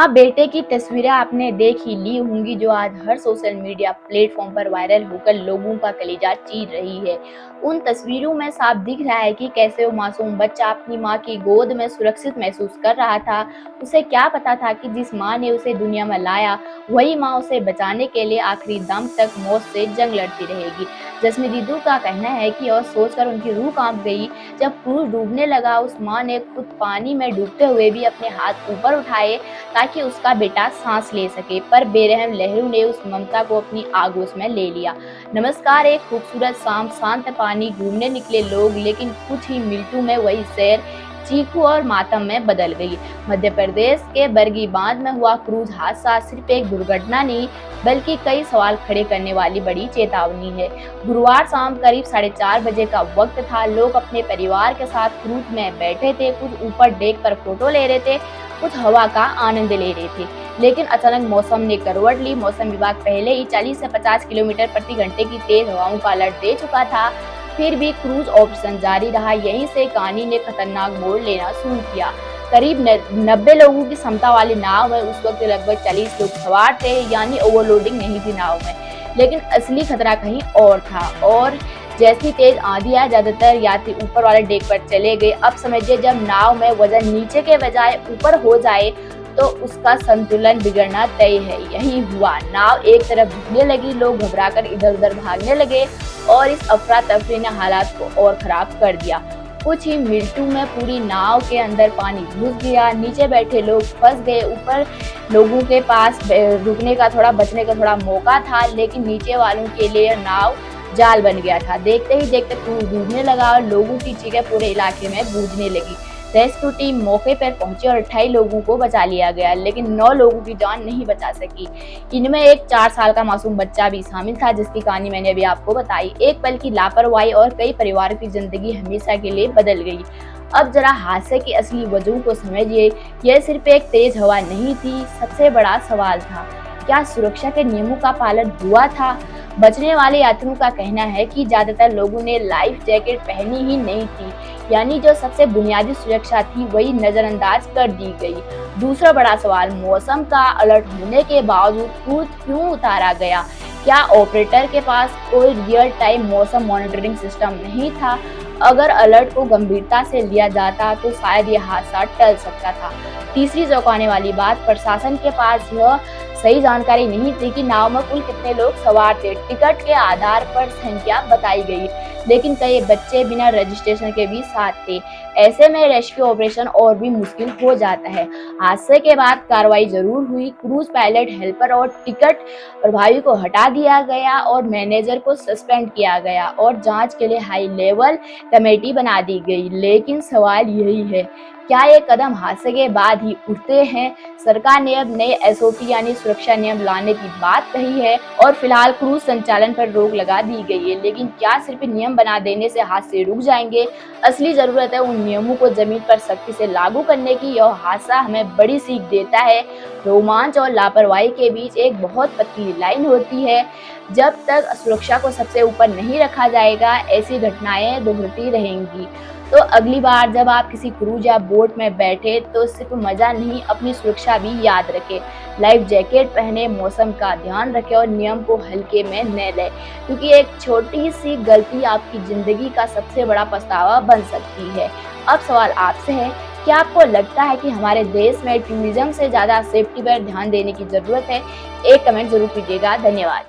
माँ बेटे की तस्वीरें आपने देख ही ली होंगी जो आज हर सोशल मीडिया प्लेटफॉर्म पर वायरल होकर लोगों का कलेजा चीर रही है। उन तस्वीरों में साफ दिख रहा है कि कैसे वो मासूम बच्चा अपनी माँ की गोद में सुरक्षित महसूस कर रहा था। उसे क्या पता था कि जिस माँ ने उसे दुनिया में लाया वही माँ उसे बचाने के लिए आखिरी दम तक मौत से जंग लड़ती रहेगी। जसमी दीदू का कहना है कि और सोचकर उनकी रूह कांप गई। जब क्रूज डूबने लगा उस माँ ने खुद पानी में डूबते हुए भी अपने हाथ ऊपर उठाए ताकि उसका बेटा सांस ले सके, पर बेरहम लहरों ने उस ममता को अपनी आगोश में ले लिया। नमस्कार, एक खूबसूरत शाम, शांत पानी, घूमने निकले लोग, लेकिन कुछ ही मिनटों में वही शहर चीखों और मातम में बदल गई। मध्य प्रदेश के बरगी बांध में हुआ क्रूज हादसा सिर्फ एक दुर्घटना नहीं बल्कि कई सवाल खड़े करने वाली बड़ी चेतावनी है। गुरुवार शाम करीब 4:30 बजे का वक्त था। लोग अपने परिवार के साथ क्रूज में बैठे थे, कुछ ऊपर डेक पर फोटो ले रहे थे, कुछ हवा का आनंद ले रहे थे। लेकिन अचानक मौसम ने करवट ली। मौसम विभाग पहले ही 40 से 50 किलोमीटर प्रति घंटे की तेज हवाओं का अलर्ट दे चुका था, फिर भी क्रूज ऑपरेशन जारी रहा। यहीं से कहानी ने खतरनाक मोड़ लेना शुरू किया। करीब 90 लोगों की क्षमता वाली नाव में उस वक्त लगभग 40 लोग सवार थे, यानी ओवरलोडिंग नहीं थी नाव में। लेकिन असली खतरा कहीं और था। और जैसी तेज आंधी आया, ज्यादातर यात्री ऊपर वाले डेक पर चले गए। अब समझिए, जब नाव में वजन नीचे के बजाय ऊपर हो जाए तो उसका संतुलन बिगड़ना तय है। यही हुआ, नाव एक तरफ झुकने लगी, लोग घबराकर इधर उधर भागने लगे और इस अफरा तफरी ने हालात को और खराब कर दिया। कुछ ही मिनटों में पूरी नाव के अंदर पानी घुस गया, नीचे बैठे लोग फंस गए। ऊपर लोगों के पास रुकने का बचने का थोड़ा मौका था, लेकिन नीचे वालों के लिए नाव जाल बन गया था। देखते ही देखते क्रूज डूबने लगा और लोगों की चीखें पूरे इलाके में गूंजने लगी। रेस्क्यू टीम मौके पर पहुंची और 28 लोगों को बचा लिया गया, लेकिन 9 लोगों की जान नहीं बचा सकी। इनमें एक 4 साल का मासूम बच्चा भी शामिल था, जिसकी कहानी मैंने अभी आपको बताई। एक पल की लापरवाही और कई परिवारों की जिंदगी हमेशा के लिए बदल गई। अब जरा हादसे की असली वजह को समझिए। यह सिर्फ एक तेज हवा नहीं थी, सबसे बड़ा सवाल था, क्या सुरक्षा के नियमों का पालन हुआ था? बचने वाले यात्रियों का कहना है कि ज्यादातर लोगों ने लाइफ जैकेट पहनी ही नहीं थी, यानी जो सबसे बुनियादी सुरक्षा थी वही नजरअंदाज कर दी गई। दूसरा बड़ा सवाल, मौसम का अलर्ट होने के बावजूद क्रूज क्यों उतारा गया? क्या ऑपरेटर के पास कोई रियल टाइम मौसम मॉनिटरिंग सिस्टम नहीं था? अगर अलर्ट को गंभीरता से लिया जाता तो शायद यह हादसा टल सकता था। तीसरी चौंकाने वाली बात, प्रशासन के पास यह सही जानकारी नहीं थी कि नाव में कुल कितने लोग सवार थे। टिकट के आधार पर संख्या बताई गई, लेकिन कई बच्चे बिना रजिस्ट्रेशन के भी साथ थे। ऐसे में रेस्क्यू ऑपरेशन और भी मुश्किल हो जाता है। हादसे के बाद कार्रवाई जरूर हुई। क्रूज पायलट, हेल्पर और टिकट प्रभावी को हटा दिया गया और मैनेजर को सस्पेंड किया गया और जांच के लिए हाई लेवल कमेटी बना दी गई। लेकिन सवाल यही है, क्या ये कदम हादसे के बाद ही उठते हैं? सरकार ने अब नए एसओपी यानी सुरक्षा नियम लाने की बात कही है और फिलहाल क्रूज संचालन पर रोक लगा दी गई है, लेकिन क्या सिर्फ नियम बना देने से हादसे रुक जाएंगे? असली जरूरत है उन नियमों को जमीन पर सख्ती से लागू करने की। यह हादसा हमें बड़ी सीख देता है। रोमांच और लापरवाही के बीच एक बहुत पतली लाइन होती है। जब तक सुरक्षा को सबसे ऊपर नहीं रखा जाएगा, ऐसी घटनाएं दोहरती रहेंगी। तो अगली बार जब आप किसी क्रूज या बोट में बैठे तो सिर्फ मजा नहीं, अपनी सुरक्षा भी याद रखें। लाइफ जैकेट पहने, मौसम का ध्यान रखें और नियम को हल्के में न लें, क्योंकि एक छोटी सी गलती आपकी जिंदगी का सबसे बड़ा पछतावा बन सकती है। अब सवाल आपसे है, क्या आपको लगता है कि हमारे देश में टूरिज्म से ज्यादा सेफ्टी पर ध्यान देने की जरूरत है? एक कमेंट जरूर कीजिएगा। धन्यवाद।